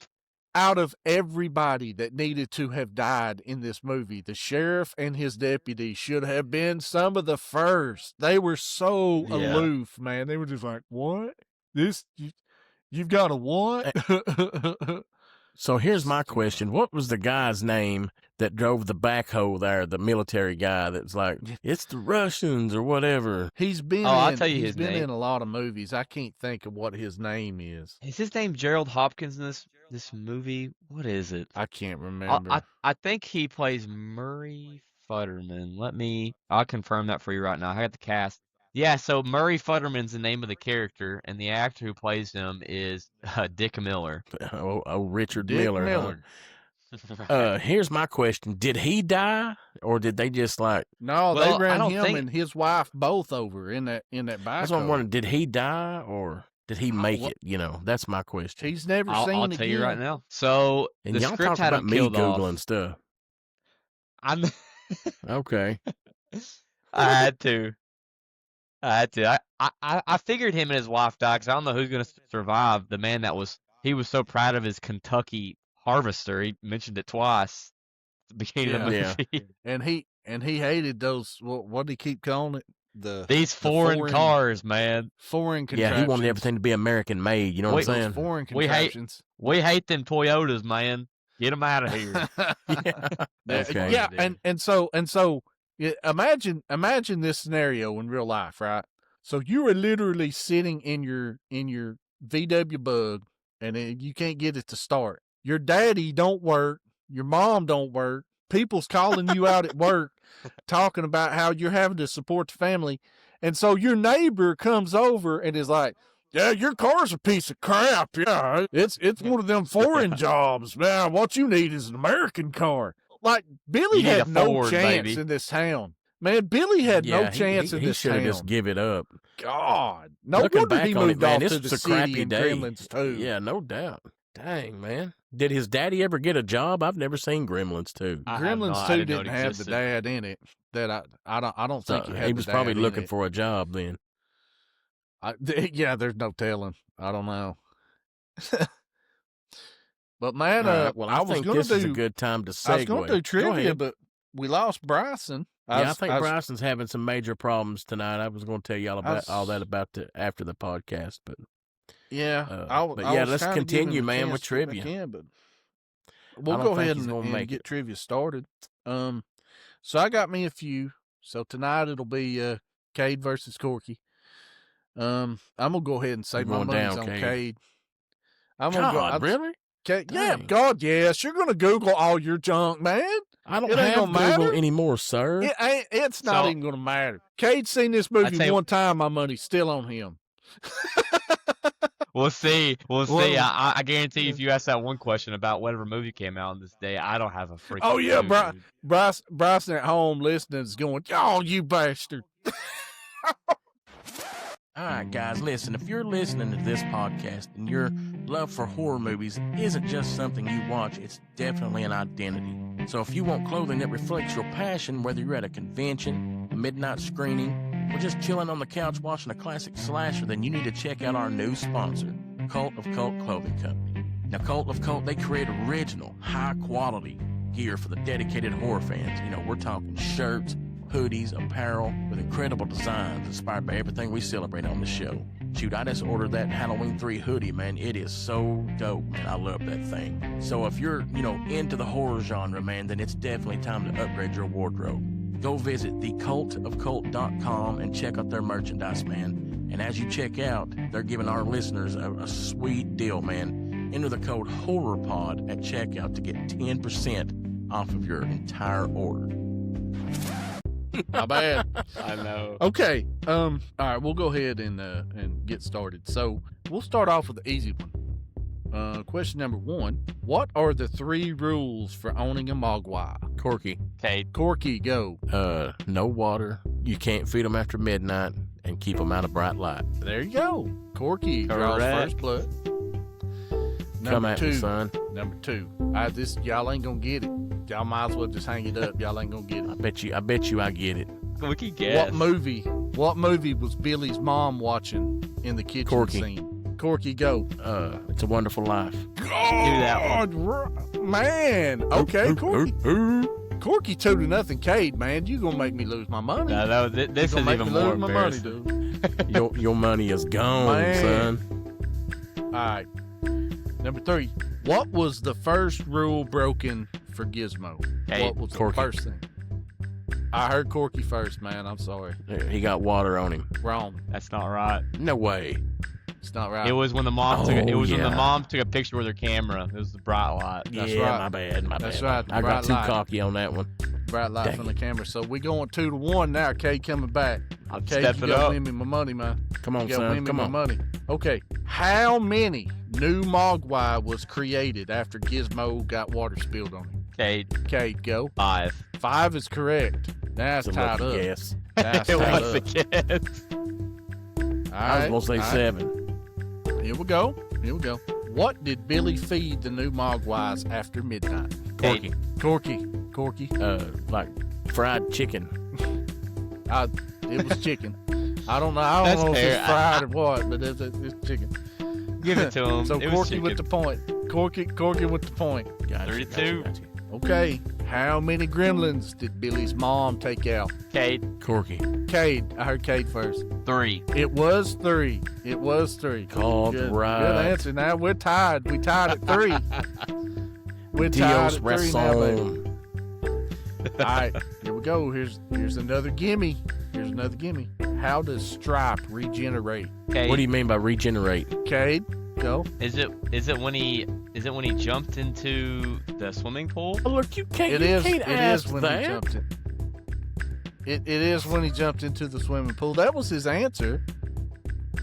Out of everybody that needed to have died in this movie, the sheriff and his deputy should have been some of the first. They were so aloof, man. They were just like, "What? You've got a what?" So here's my question: what was the guy's name that drove the backhoe there? The military guy that's like, it's the Russians or whatever. He's been. I'll tell you he's his been name. in a lot of movies. I can't think of what his name is. Is his name Gerald Hopkins in this movie? What is it? I can't remember. I think he plays Murray Futterman. I'll confirm that for you right now. I got the cast. Yeah, so Murray Futterman's the name of the character, and the actor who plays him is Dick Miller. Richard Dick Miller. Here's my question: did he die, or did they just like? No, Well, they I ran don't him think- and his wife both over in that back. That's what I'm wondering. Did he die, or did he make it? That's my question. He's never I'll seen tell you right again. now. So And the y'all script talk had about him me killed googling off. stuff. I'm Okay. I had to. I figured him and his wife died because I don't know who's going to survive. The man he was so proud of his Kentucky harvester. He mentioned it twice at the beginning of the movie. And he hated those. What did he keep calling it? These foreign cars, man. Foreign contraptions. Yeah, he wanted everything to be American made. You know what I'm saying? Foreign We hate- contraptions. We hate them Toyotas, man. Get them out of here. Okay. Yeah, and so imagine this scenario in real life, right? So you are literally sitting in your VW Bug, and you can't get it to start. Your daddy don't work. Your mom don't work. People's calling you out at work, talking about how you're having to support the family. And so your neighbor comes over and is like, yeah, your car's a piece of crap. Yeah, it's one of them foreign jobs. Man, what you need is an American car. Like, Billy had no chance in this town. Man, Billy had no chance in this town. He should have just give it up. God. No wonder he moved off to the city in Gremlins 2. Yeah, no doubt. Dang, man. Did his daddy ever get a job? I've never seen Gremlins 2. Gremlins 2 didn't have the dad in it. That I don't think he was probably looking for a job then. Yeah, there's no telling. I don't know. But man, well, I think this is a good time to segue. I was going to do trivia, but we lost Bryson. I think Bryson's having some major problems tonight. I was going to tell you all about after the podcast, but let's continue, man, with trivia. But we'll go ahead and get trivia started. So I got me a few. So tonight it'll be Cade versus Corky. I'm gonna go ahead and say my money's on Cade. Really? Yeah, God, yes. You're gonna Google all your junk, man. I don't have Google anymore, sir. It's not even gonna matter. Cade's seen this movie one time. My money's still on him. We'll see. I guarantee you, if you ask that one question about whatever movie came out on this day, I don't have a freaking. Oh yeah, Bryson at home listening is going, "Oh, you bastard." All right, guys, listen, if you're listening to this podcast and your love for horror movies isn't just something you watch, it's definitely an identity. So if you want clothing that reflects your passion, whether you're at a convention, a midnight screening, or just chilling on the couch watching a classic slasher, then you need to check out our new sponsor, Cult of Cult Clothing Company. Now, Cult of Cult, they create original, high-quality gear for the dedicated horror fans. You know, we're talking shirts, hoodies, apparel with incredible designs inspired by everything we celebrate on the show. Shoot, I just ordered that Halloween 3 hoodie, man. It is so dope, man. I love that thing. So if you're, into the horror genre, man, then it's definitely time to upgrade your wardrobe. Go visit thecultofcult.com and check out their merchandise, man. And as you check out, they're giving our listeners a sweet deal, man. Enter the code HORRORPOD at checkout to get 10% off of your entire order. Not bad. I know. Okay. All right, we'll go ahead and get started. So we'll start off with the easy one. Question number 1. What are the 3 rules for owning a Mogwai? Corky. Cade. Corky, go. No water. You can't feed them after midnight, and keep them out of bright light. There you go. Corky draws first blood. Come at me, son. Number 2. Y'all ain't gonna get it. Y'all might as well just hang it up. Y'all ain't gonna get it. I bet you I get it. We can guess. What movie was Billy's mom watching in the kitchen scene? Corky, go. It's a Wonderful Life. God, man. Okay, Corky. Corky 2-0, Cade, man. You gonna make me lose my money. No, this is even more embarrassing. My money, dude. Your money is gone, son. All right. Number 3. What was the first rule broken for Gizmo? Hey, what was the first thing? I heard Corky first, man. I'm sorry. He got water on him. Wrong. That's not right. No way. It's not right. It was when the mom took it. It was when the mom took a picture with her camera. It was the bright light. That's right. My bad. That's right. I got too cocky on that one. Bright light from the camera. So we going 2-1 now. Cade coming back. I'm Cade, stepping you gotta up. win me my money, man. Come on, you gotta son. win me Come my on. money. Okay. How many new Mogwai was created after Gizmo got water spilled on him? Cade, go. 5. 5 is correct. Now it's tied up. Guess. Now it's It tied was a up. guess. I was gonna say 7. Here we go. What did Billy feed the new Mogwais after midnight? Corky. Like fried chicken. It was chicken. I don't know if it's fried or what, but it's chicken. Give it to him. So It was Corky chicken. with the point. Corky with the point. Gotcha, 32. gotcha. Okay. How many Gremlins did Billy's mom take out? Cade. Corky. Cade. I heard Cade first. 3. It was 3. Called right. Good answer. Now we're tied. We tied at 3. We're tied Dios at 3 now, baby. razón. All right, here we go. Here's another gimme. How does Stripe regenerate? Okay. What do you mean by regenerate? Cade, go. Is it when he jumped into the swimming pool? Oh, look, you can't. It you is. can't It ask is when that. he jumped in. It is when he jumped into the swimming pool. That was his answer.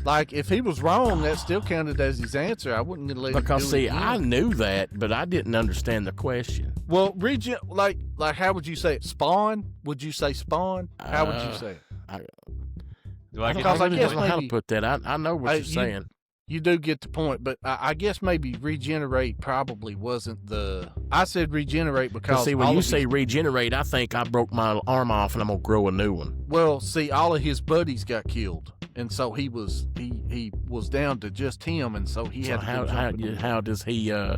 Like, if he was wrong, that still counted as his answer. I wouldn't let him Because do see, it again. I knew that, but I didn't understand the question. Well, like how would you say it? Spawn? Would you say spawn? How would you say it? Do I get Because I I guess don't know how to maybe- put that. I know what you're you- saying. You do get the point, but I guess maybe regenerate probably wasn't the. I said regenerate But because see, when all you of say his, regenerate, I think I broke my arm off and I'm gonna grow a new one. well, see, all of his buddies got killed, and so he was down to just him, and so he So had to go jump in the how does he? How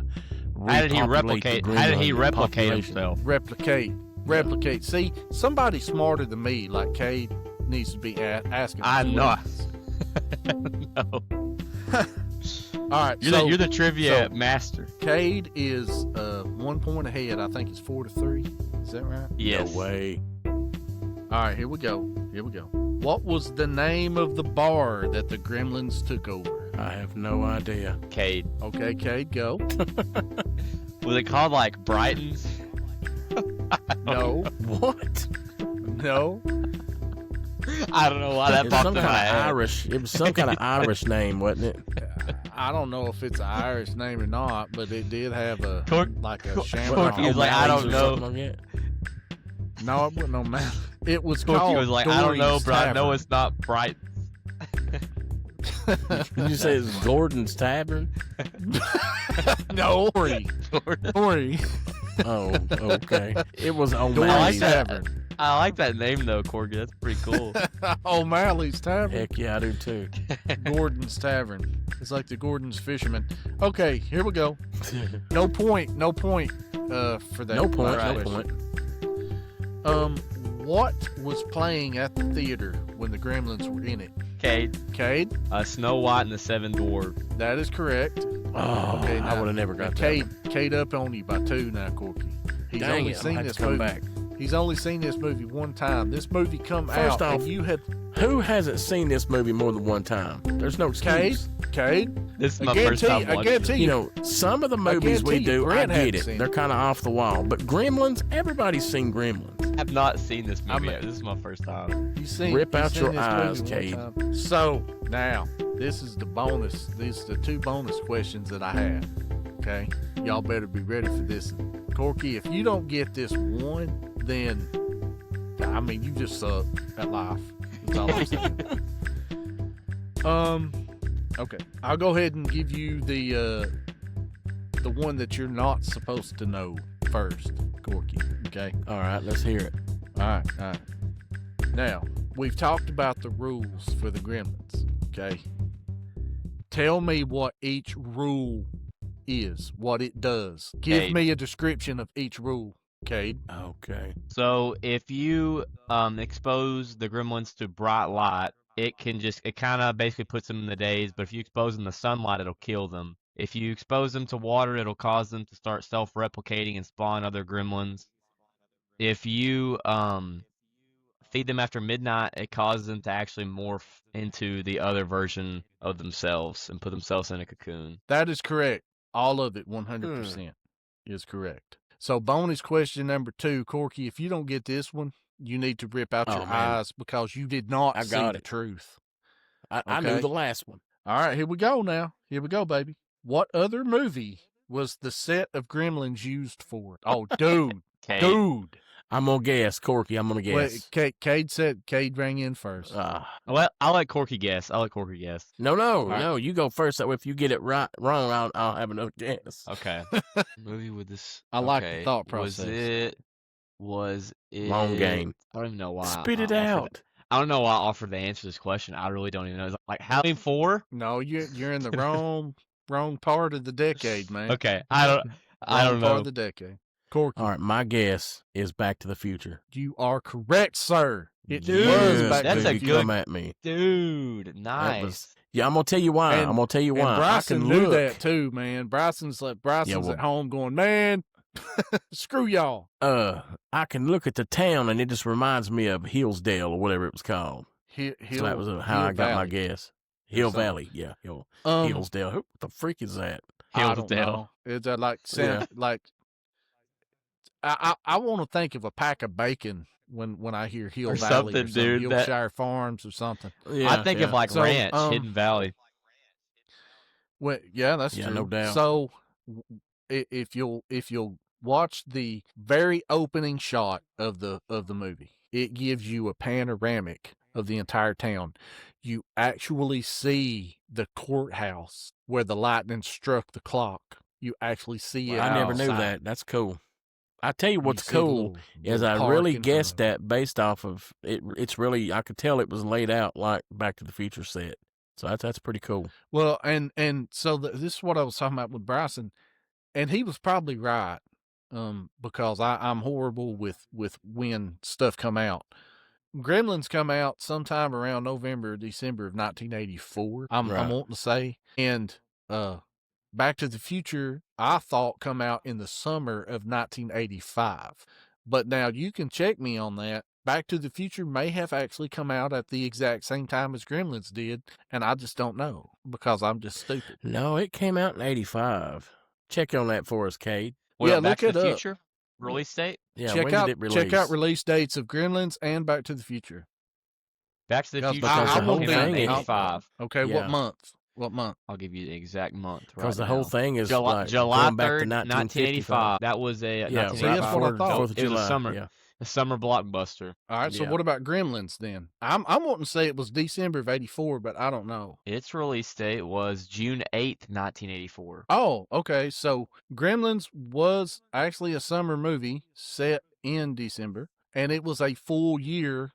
did he replicate? How did he replicate himself? replicate. See, somebody smarter than me, like Cade, needs to be asking. I'm these not. questions. No. All right, You're the trivia master. Cade is 1 point ahead. I think it's 4-3. Is that right? Yes. No way. All right, here we go. What was the name of the bar that the Gremlins took over? I have no idea. Cade. Okay, Cade, go. Was it called like Brighton's? No, What? no. I don't know why that It's popped some in kind my of head. Irish. It was some kind of Irish name, wasn't it? I don't know if it's an Irish name or not, but it did have a Corky shamrock. was like, I don't O'Malley's or know. something like that? No, it wasn't on Mount. It was Corky called was like, I don't know, Dory's but I know Tavern. it's not Brighton's. Did you say it's Gordon's Tavern? No, Dory. Oh, okay. It was Dory's O'Malley's. Tavern. I like that name though, Corky. That's pretty cool. O'Malley's Tavern. Heck yeah, I do too. Gordon's Tavern. It's like the Gordon's Fisherman. Okay, here we go. No point for that. No point. last No question. point. What was playing at the theater when the Gremlins were in it? Cade. Cade, Snow White and the Seven Dwarfs. that is correct. Oh, Okay, I now, would have never got that. Cade up on you by 2 now, Corky. He's Dang only it, I'm seen gonna have this to come movie. back. He's only seen this movie one time. This movie come First out, off, and you had Who hasn't seen this movie more than one time? There's no Cade. excuse. Cade. This is I my first guarantee, time I watching guarantee it. You know, some of the I movies we guarantee you, do, I Brent get hadn't it. seen They're it. kind of off the wall. But Gremlins, everybody's seen Gremlins. I have not seen this movie I'm- yet. This is my first time. You seen, Rip you out seen your this eyes, movie one Cade. time. So now, this is the bonus. These are the 2 bonus questions that I have. Okay, y'all better be ready for this. Corky, if you don't get this one, then I mean you just suck at life. That's all I'm saying. Okay, I'll go ahead and give you the one that you're not supposed to know first, Corky. Okay. All right, let's hear it. All right. Now, we've talked about the rules for the Gremlins, okay? Tell me what each rule is, what it does. Give Cade. me a description of each rule, Cade. Okay. So if you expose the gremlins to bright light, it kind of basically puts them in the daze. But if you expose them to sunlight, it'll kill them. If you expose them to water, it'll cause them to start self-replicating and spawn other gremlins. If you feed them after midnight, it causes them to actually morph into the other version of themselves and put themselves in a cocoon. That is correct. All of it, 100% is correct. So bonus question number 2, Corky, if you don't get this one, you need to rip out your man. eyes because you did not I see got the it. truth. I knew Okay. the last one. All right, here we go now. Here we go, baby. What other movie was the set of Gremlins used for? Oh, dude. Cade. Dude. I'm going to guess, Corky. I'm going to Wait, guess. Cade rang in first. Well, I'll let Corky guess. No. You go first. That way, if you get it wrong, I'll have another guess. Okay. Movie with this. I like the thought process. Was it? Long game. I don't even know why. Spit it I offered out. I don't know why I offered to answer this question. I really don't even know. It's like Halloween 4? No, you're in the wrong part of the decade, man. Okay. I don't Wrong part know. of the decade. Corky, All right, my guess is Back to the Future. you are correct, sir. It Dude, was Back that's to a the You Future. come at me. Dude, nice. was- Yeah, I'm gonna tell you why. And- I'm gonna tell you why. And Bryson I can knew look. that too, man. Bryson's well- at home going, man, screw y'all. I can look at the town and it just reminds me of Hillsdale or whatever it was called. Hill, So that was how I got my guess. Hill something. Valley, yeah. Hillsdale. What the freak is that? I don't know. It's like like I want to think of a pack of bacon when I hear Hill Or Valley something, or something, dude, that- Hillshire Farms or something. Yeah, I think of like So, Ranch, Hidden Valley. Well, yeah, that's Yeah, true. no doubt. So, if you'll watch the very opening shot of the movie, it gives you a panoramic of the entire town. You actually see the courthouse where the lightning struck the clock. You actually see it. I never knew outside. that. That's cool. I tell you what's see the cool is little I park really in front guessed of it. that based off of it. It's really, I could tell it was laid out like Back to the Future set. So that's pretty cool. Well, and so this is what I was talking about with Bryson, and he was probably right, because I'm horrible with when stuff come out. Gremlins come out sometime around November, December of 1984. I'm wanting to say, and Back to the Future I thought come out in the summer of 1985, but now you can check me on that. Back to the Future may have actually come out at the exact same time as Gremlins did, and I just don't know because I'm just stupid. No, it came out in 85. Check on that for us, Cade. Well, Back to it the up. Future release date? Yeah, check when out did it release? check out release dates of Gremlins and Back to the Future. Back to the Because Future the whole came out in thing is- 85. Okay, Yeah. what month? What month? I'll give you the exact month. Because right the whole now. thing is July, like July going back 3rd, to 1985. That was a Yeah, See, that's 1985. what I thought. 4th of It was July. a summer, Yeah. a summer blockbuster. All right, so Yeah. what about Gremlins then? I'm wanting to say it was December of 84, but I don't know. Its release date was June 8th, 1984. Oh, okay. So Gremlins was actually a summer movie set in December, and it was a full year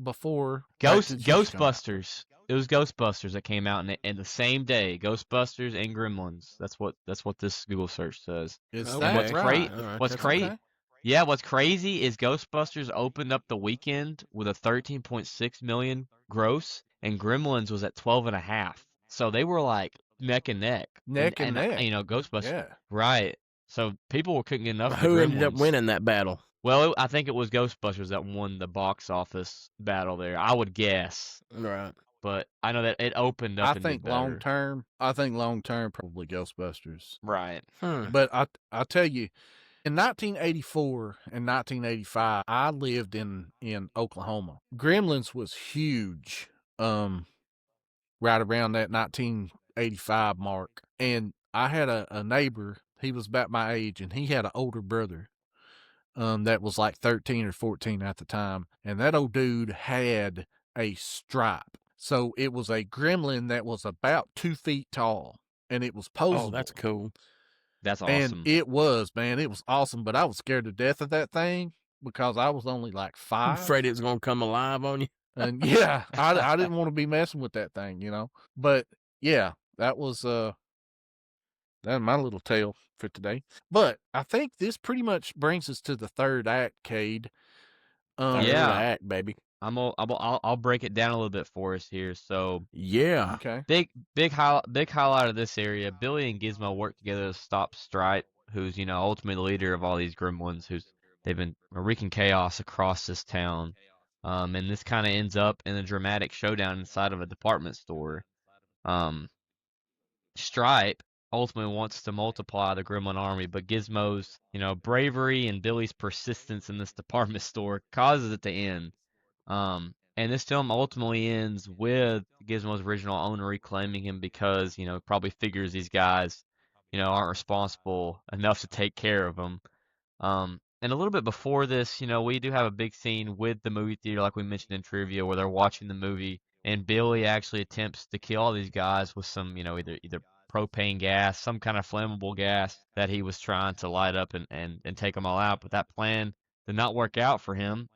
before Back to the Future come out. Ghostbusters. It was Ghostbusters that came out in the same day. Ghostbusters and Gremlins. That's what this Google search says. Is Okay. that And what's right? great? All right, What's that's crazy? okay. Yeah, what's crazy is Ghostbusters opened up the weekend with a 13.6 million gross, and Gremlins was at 12.5. So they were like neck and neck. Neck and neck. You know, Ghostbusters. Yeah. Right. So people couldn't get enough. Who of the ended up Gremlins. winning that battle? Well, I think it was Ghostbusters that won the box office battle there. I would guess, Right. but I know that it opened up. I and think did better. long term, probably Ghostbusters. Right. But I tell you, in 1984 and 1985, I lived in Oklahoma. Gremlins was huge, right around that 1985 mark. And I had a neighbor, he was about my age, and he had an older brother that was like 13 or 14 at the time. And that old dude had a stripe. So it was a gremlin that was about 2 feet tall, and it was posable. Oh, that's cool. That's awesome. And it was awesome, but I was scared to death of that thing because I was only like 5. Afraid it was going to come alive on you? And yeah, I didn't want to be messing with that thing, you know. But yeah, that was that's my little tale for today. But I think this pretty much brings us to the third act, Cade. Third Yeah. act, baby. I'll break it down a little bit for us here. So Yeah. Okay. big highlight of this area. Billy and Gizmo work together to stop Stripe, who's ultimately the leader of all these gremlins. They've been wreaking chaos across this town. And this kind of ends up in a dramatic showdown inside of a department store. Stripe ultimately wants to multiply the gremlin army, but Gizmo's bravery and Billy's persistence in this department store causes it to end. And this film ultimately ends with Gizmo's original owner reclaiming him because, probably figures these guys, aren't responsible enough to take care of him. And a little bit before this, we do have a big scene with the movie theater, like we mentioned in trivia, where they're watching the movie, and Billy actually attempts to kill all these guys with some, either propane gas, some kind of flammable gas that he was trying to light up and take them all out. But that plan did not work out for him.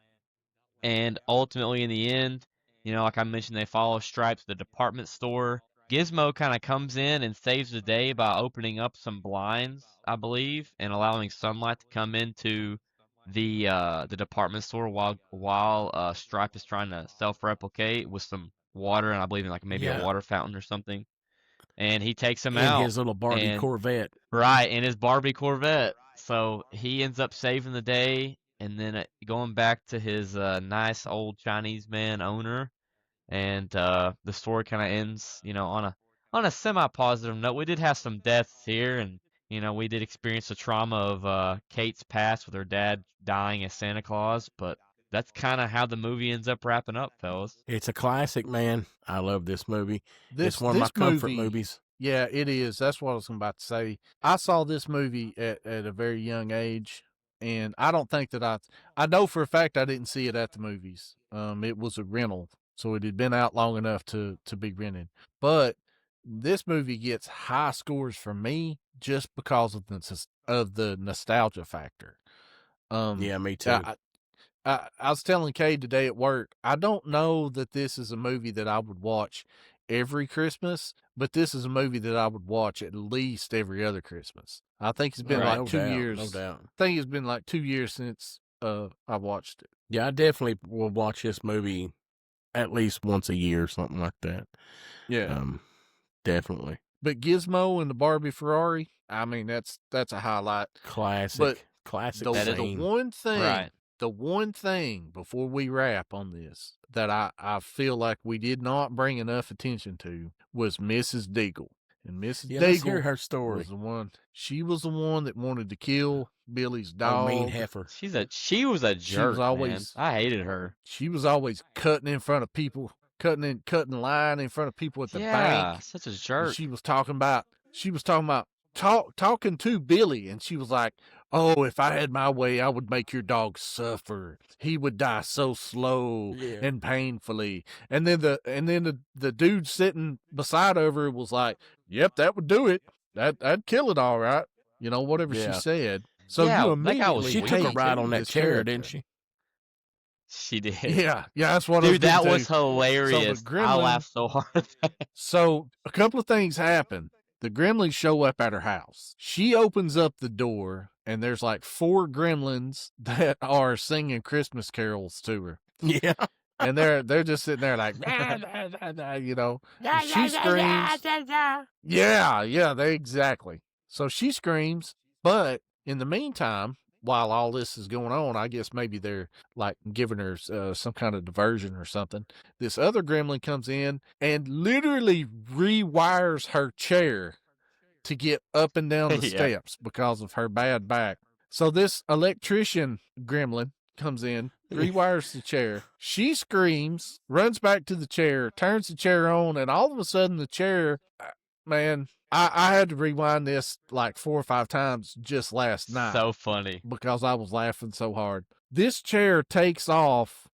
And ultimately, in the end, like I mentioned, they follow Stripe to the department store. Gizmo kind of comes in and saves the day by opening up some blinds, I believe, and allowing sunlight to come into the department store while Stripe is trying to self-replicate with some water, and I believe in maybe a water fountain or something. And he takes him out. In his little Barbie Corvette. Right, in his Barbie Corvette. So he ends up saving the day, and then going back to his nice old Chinese man owner, and the story kind of ends, on a semi-positive note. We did have some deaths here, and we did experience the trauma of Kate's past with her dad dying as Santa Claus, but that's kind of how the movie ends up wrapping up, fellas. It's a classic, man. I love this movie. It's one of my comfort movies. Yeah, it is. That's what I was about to say. I saw this movie at a very young age, and I don't think that I know for a fact I didn't see it at the movies. It was a rental, so it had been out long enough to be rented. But this movie gets high scores from me just because of the nostalgia factor. Yeah, me too. I was telling Kay today at work, I don't know that this is a movie that I would watch every Christmas, but this is a movie that I would watch at least every other Christmas. I think it's been like 2 years. No doubt. I think it's been like 2 years since I watched it. Yeah, I definitely will watch this movie at least once a year or something like that. Yeah. Definitely. But Gizmo and the Barbie Ferrari, I mean, that's a highlight. Classic. But classic. The one thing before we wrap on this that I feel like we did not bring enough attention to was Mrs. Deagle. And Mrs. Deagle, let's hear her story. Was the one. She was the one that wanted to kill Billy's dog. Mean heifer. She was a jerk. Man. I hated her. She was always cutting in front of people, cutting line in front of people at the bank. Such a jerk. And she was talking about talking to Billy, and she was like, "Oh, if I had my way, I would make your dog suffer. He would die so slow and painfully." And then the dude sitting beside her was like, "Yep, that would do it. That'd kill it all right." Whatever she said. So you immediately she took a ride on that chair, didn't she? She did. Yeah, that's what. Dude, that was hilarious. So I laughed so hard. So a couple of things happen. The Gremlins show up at her house. She opens up the door, and there's like 4 gremlins that are singing Christmas carols to her. Yeah. And they're just sitting there like, she screams. Yeah, exactly. So she screams, but in the meantime, while all this is going on, I guess maybe they're like giving her some kind of diversion or something. This other gremlin comes in and literally rewires her chair to get up and down the steps because of her bad back. So this electrician gremlin comes in, rewires the chair. She screams, runs back to the chair, turns the chair on, and all of a sudden the chair, man, I had to rewind this like 4 or 5 times just last night. So funny. Because I was laughing so hard. This chair takes off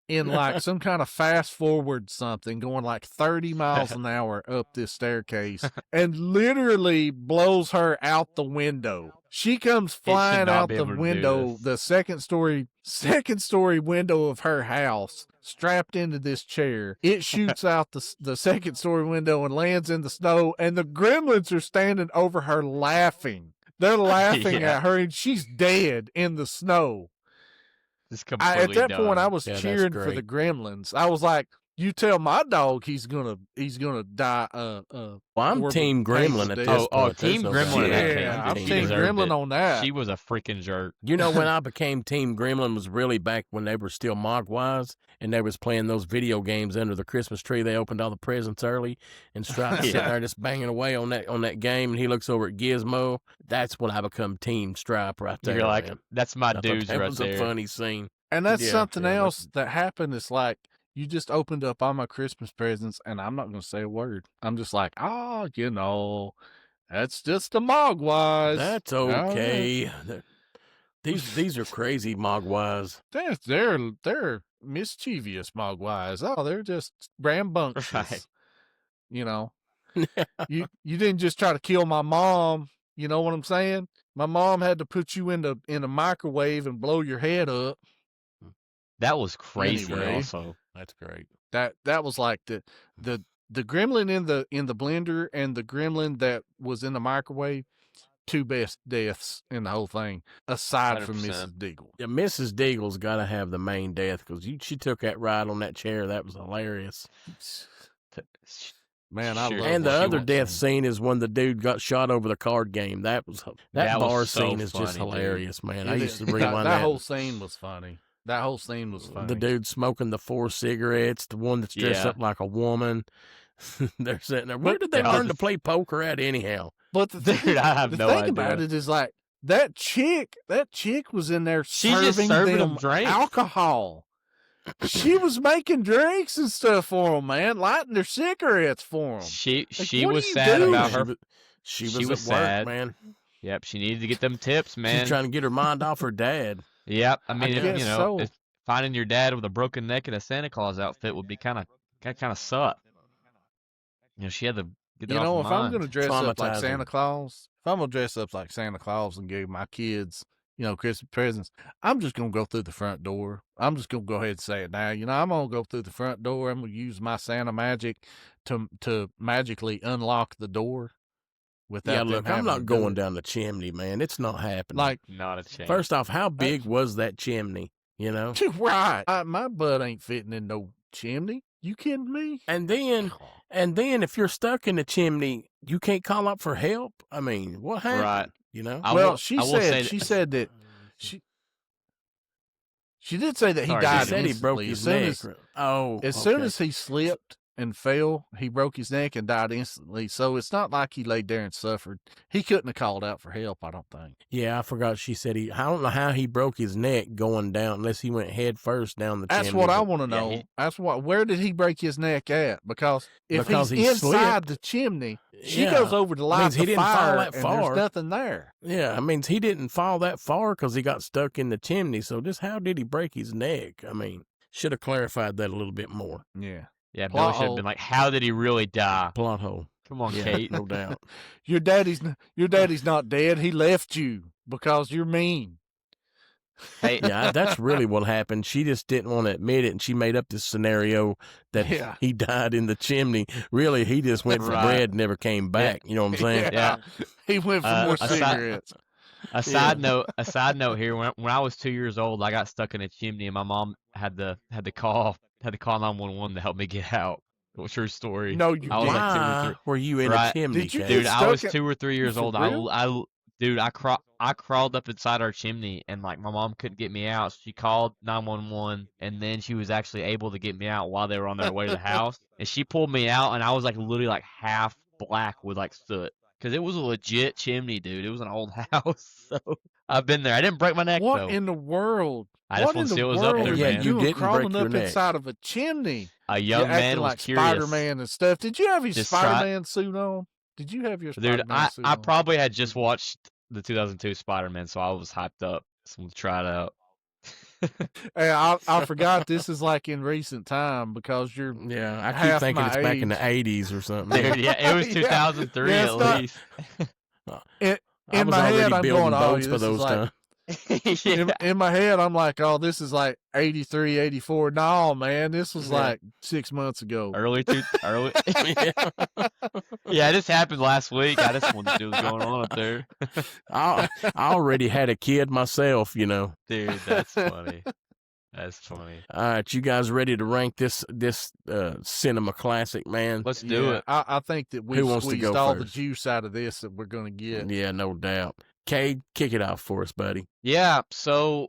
in like some kind of fast forward something, going like 30 miles an hour up this staircase, and literally blows her out the window. She comes flying out the window, the second story window of her house, strapped into this chair. It shoots out the second story window and lands in the snow, and the gremlins are standing over her laughing. They're laughing at her, and she's dead in the snow. At that point, I was cheering for the gremlins. I was like, "You tell my dog he's gonna die." Well, I'm Team Gremlin at this point. Team Gremlin. Yeah, I'm Team Gremlin on that. She was a freaking jerk. When I became Team Gremlin was really back when they were still Mogwais and they was playing those video games under the Christmas tree. They opened all the presents early, and Stripe sitting there just banging away on that game, and he looks over at Gizmo. That's when I become Team Stripe right there. You're like, that's my dudes right there. That was a funny scene. And that's something else that happened. It's like, you just opened up all my Christmas presents, and I'm not going to say a word. I'm just like, that's just the Mogwais. That's okay. These are crazy Mogwais. They're mischievous Mogwais. Oh, they're just rambunctious. Right. You didn't just try to kill my mom. You know what I'm saying? My mom had to put you in a microwave and blow your head up. That was crazy. Anyway, also, that's great. That was like the gremlin in the blender and the gremlin that was in the microwave. 2 best deaths in the whole thing, aside 100%. From Mrs. Deagle. Yeah, Mrs. Deagle's got to have the main death because she took that ride on that chair. That was hilarious. Man, I Sure. love And the what she other wants death to- scene is when the dude got shot over the card game. That That was bar so scene is just funny, dude. hilarious, man. I It used is- to rewind that whole scene was funny. That whole scene was funny. The dude smoking the 4 cigarettes, the one that's dressed Yeah. up like a woman. They're sitting there. Where But- did they Yeah. learn to play poker at anyhow? But the Dude, thing, I have the no thing idea. about it is like that chick was in there She's just serving them drinks. alcohol. She was making drinks and stuff for them, man, lighting their cigarettes for them. She what was do you sad do? about She her. was, she she was was at work, sad. man. Yep, she needed to get them tips, man. She's trying to get her mind off her dad. Yep, I mean, guess you know, so. if finding your dad with a broken neck and a Santa Claus outfit would be kind of suck. You know, she had to get that You off know, her if I'm mind. going to dress up like Traumatizing. Santa Claus, and give my kids, you know, Christmas presents, I'm just going to go through the front door. I'm just going to go ahead and say it now. You know, I'm going to go through the front door. I'm going to use my Santa magic to magically unlock the door. Without Yeah, them look, I'm having to not do going it. down the chimney, man. It's not happening. Like, Not a chance. First off, how big was that chimney? You know? right. My butt ain't fitting in no chimney. You kidding me? And then if you're stuck in the chimney, you can't call up for help. I mean, what happened? Right. You know? I Well, will- she I will say said that she did say that he Sorry, died He said he broke instantly. his As soon neck. as- Oh, As soon okay. as he slipped and fell, he broke his neck and died instantly. So it's not like he laid there and suffered. He couldn't have called out for help, I don't think. Yeah, I forgot she said I don't know how he broke his neck going down unless he went head first down the That's chimney. what I but- want to Yeah, know. Where did he break his neck at? Because if Because he's he inside slipped. the chimney, she Yeah. goes over to light Means he the didn't fall fire, that and far. there's nothing there. Yeah, I mean, he didn't fall that far because he got stuck in the chimney. So just how did he break his neck? I mean, should have clarified that a little bit more. Yeah. Yeah, Plot Billy should have hole. been like, "How did he really die?" Plot hole. Come on, Yeah, Kate. no doubt. Your daddy's not dead. He left you because you're mean. Hey, Yeah, that's really what happened. She just didn't want to admit it, and she made up this scenario that Yeah. he died in the chimney. Really, he just went for Right. bread and never came back. You know what I'm saying? Yeah. He went for more aside- cigarettes. A side note here. When I was 2 years old, I got stuck in a chimney, and my mom had to call 911 to help me get out. True story. No, you I was didn't. like 2 or Why 3. were you in Right. a chimney? Did you Kate? Dude, get I was stuck 2 or 3 years For old. real? I crawled up inside our chimney, and like my mom couldn't get me out. So she called 911, and then she was actually able to get me out while they were on their way to the house. And she pulled me out, and I was like literally like half black with like soot, because it was a legit chimney, dude. It was an old house. So I've been there. I didn't break my neck What though. in the world? I just What want in to see the what was up world there, are Yeah, man. you doing didn't crawling break your up neck. inside of a chimney? A You're young man acting was like curious. Spider-Man and stuff. Did you have your Just try- Spider-Man suit on? Did you have your Dude, Spider-Man suit I on? probably had just watched the 2002 Spider-Man, so I was hyped up. Just want to try it out. Hey, I forgot this is like in recent time because you're Yeah, I keep half thinking my it's back in the age. 80s or something. Dude, yeah, it was Yeah. 2003 Yeah, at it's not- least. I in was my head, already I'm building going, oh, boats for this is those like- times. Yeah. in my head, I'm like, oh, this is like 83, 84. No, man, this was Yeah. like 6 months ago. early. Yeah. Yeah, this happened last week. I just wanted to see what's going on up there. I already had a kid myself, you know. Dude, that's funny. That's funny. All right, you guys ready to rank this cinema classic, man? Let's do Yeah, it. I think that we Who wants to squeezed go all the first? juice out of this that we're going to get. Yeah, no doubt. Cade, kick it off for us, buddy. Yeah, so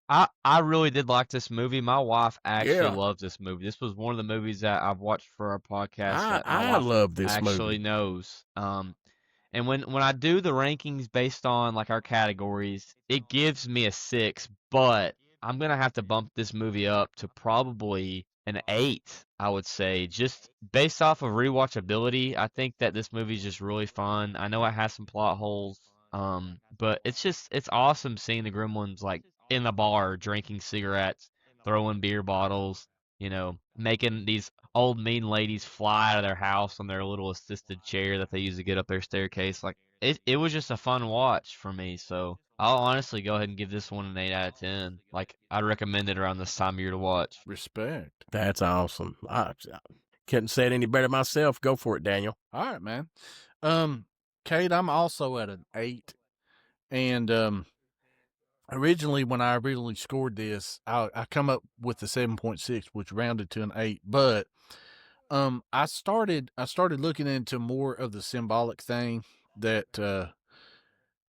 I really did like this movie. My wife actually Yeah. loves this movie. This was one of the movies that I've watched for our podcast that my I wife love this actually movie. knows. And when I do the rankings based on like our categories, it gives me a 6, but I'm gonna have to bump this movie up to probably an 8, I would say, just based off of rewatchability. I think that this movie's just really fun. I know it has some plot holes, but it's awesome seeing the Gremlins like in the bar drinking cigarettes, throwing beer bottles, you know, making these old mean ladies fly out of their house on their little assisted chair that they use to get up their staircase. Like it was just a fun watch for me. So I'll honestly go ahead and give this one an 8 out of 10. Like I'd recommend it around this time of year to watch. Respect. That's awesome. I couldn't say it any better myself. Go for it, Daniel. All right, man. Kate, I'm also at an 8. And originally, when I originally scored this, I come up with the 7.6, which rounded to an 8. But I started looking into more of the symbolic thing that,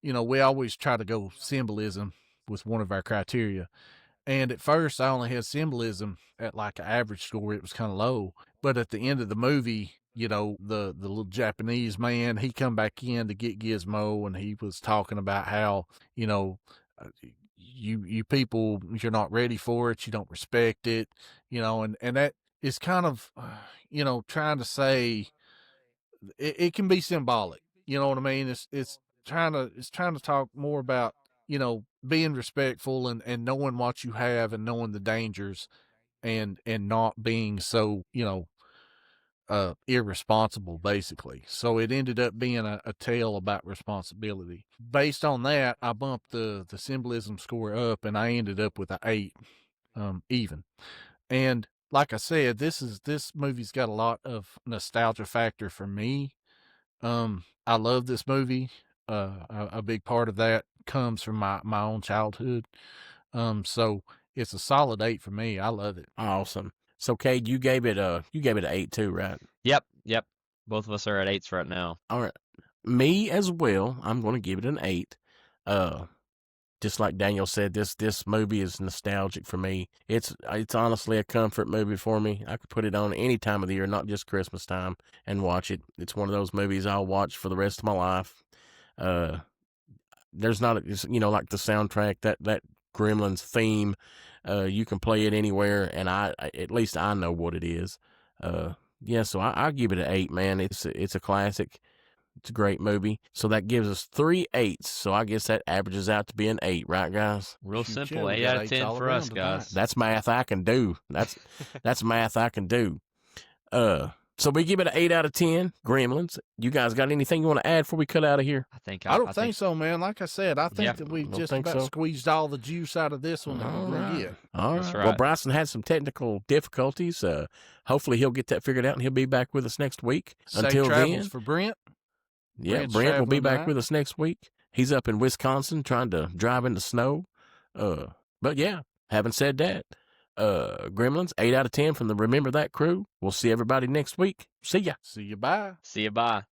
we always try to go symbolism with one of our criteria. And at first I only had symbolism at like an average score. It was kind of low. But at the end of the movie, the little Japanese man, he come back in to get Gizmo, and he was talking about how, you people, you're not ready for it. You don't respect it, and that is kind of, trying to say it can be symbolic. You know what I mean? It's trying to talk more about, being respectful and knowing what you have and knowing the dangers and not being so, irresponsible, basically. So it ended up being a tale about responsibility. Based on that, I bumped the symbolism score up, and I ended up with an 8, even. And like I said, this movie's got a lot of nostalgia factor for me. I love this movie. A big part of that comes from my own childhood. So it's a solid 8 for me. I love it. Awesome. So, Cade, you gave it an 8 too, right? Yep. Both of us are at 8s right now. All right. Me as well. I'm going to give it an 8. Just like Daniel said, this movie is nostalgic for me. It's honestly a comfort movie for me. I could put it on any time of the year, not just Christmas time, and watch it. It's one of those movies I'll watch for the rest of my life. There's not, like the soundtrack, that Gremlins theme. You can play it anywhere, and at least I know what it is. So I give it an 8, man. It's a classic. It's a great movie. So that gives us 3 8s. So I guess that averages out to be an 8, right, guys? Real simple. 8 out of 10 for us, guys. That's math I can do. That's math I can do. So we give it an 8 out of 10. Gremlins. You guys got anything you want to add before we cut out of here? I don't think so, man. Like I said, I think that we just about squeezed all the juice out of this one that we're going to get. All right. Well, Bryson had some technical difficulties. Hopefully he'll get that figured out, and he'll be back with us next week. Until then, for Brent. Yeah, Brent will be back with us next week. He's up in Wisconsin trying to drive in the snow. But yeah, having said that, Gremlins, 8 out of 10 from the Remember That crew. We'll see everybody next week. See ya. See you. Bye. See you. Bye.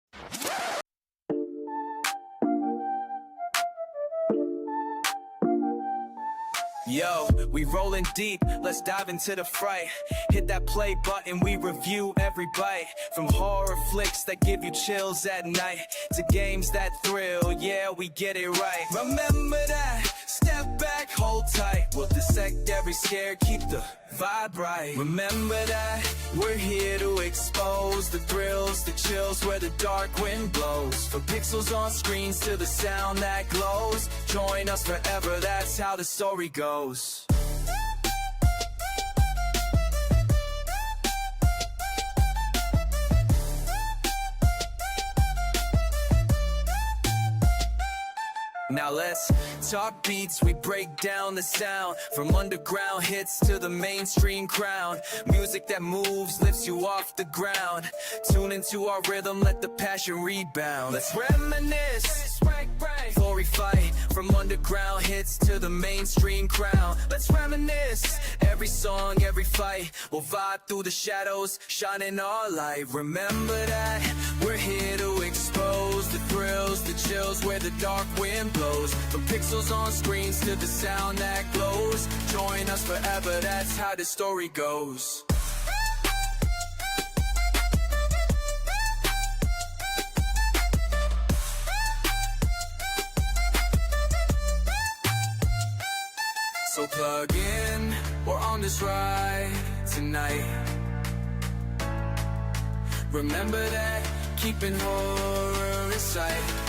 Yo, we rolling deep, let's dive into the fright. Hit that play button, we review every bite. From horror flicks that give you chills at night to games that thrill, yeah, we get it right. Remember that, step back, hold tight. We'll dissect every scare, keep the vibe right. Remember that, we're here to expose the thrills, the chills where the dark wind blows. From pixels on screens to the sound that glows. Join us forever, that's how the story goes. Now let's talk beats, we break down the sound. From underground hits to the mainstream crown. Music that moves, lifts you off the ground. Tune into our rhythm, let the passion rebound. Let's reminisce, before we fight. From underground hits to the mainstream crown. Let's reminisce, every song, every fight. We'll vibe through the shadows, shining our light. Remember that, we're here to expose the thrills, the chills where the dark wind blows. From pixels on screens to the sound that glows. Join us forever, that's how the story goes. So plug in, we're on this ride tonight. Remember that, keeping horror in sight.